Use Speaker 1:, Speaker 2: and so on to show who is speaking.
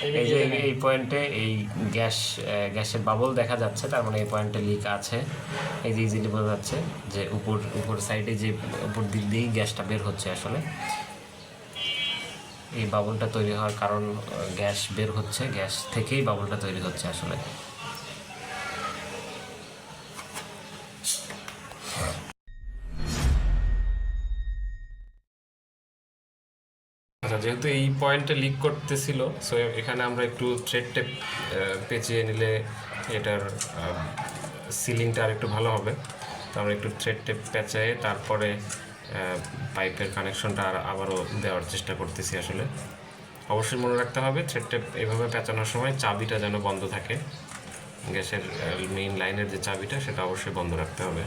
Speaker 1: এই যে এই পয়েন্টে এই গ্যাসের বাবল দেখা যাচ্ছে, তার মানে এই পয়েন্টে লিক আছে। এই যে ইজিলি বোঝা যাচ্ছে যে উপর সাইডে যে উপর দিক দিয়েই গ্যাসটা বের হচ্ছে। আসলে এই বাবলটা তৈরি হওয়ার কারণ গ্যাস বের হচ্ছে, গ্যাস থেকেই বাবলটা তৈরি হচ্ছে আসলে। আচ্ছা, যেহেতু এই পয়েন্টে লিক করতেছিল, সো এখানে আমরা একটু থ্রেড টেপ পেঁচিয়ে নিলে এটার সিলিংটা আর একটু ভালো হবে। তো আমরা একটু থ্রেড টেপ পেঁচায়ে তারপরে পাইপের কানেকশনটা আবারও দেওয়ার চেষ্টা করতেছি আসলে। অবশ্যই মনে রাখতে হবে থ্রেড টেপ এইভাবে পেঁচানোর সময় চাবিটা যেন বন্ধ থাকে, গ্যাসের মেইন লাইনের যে চাবিটা সেটা অবশ্যই বন্ধ রাখতে হবে।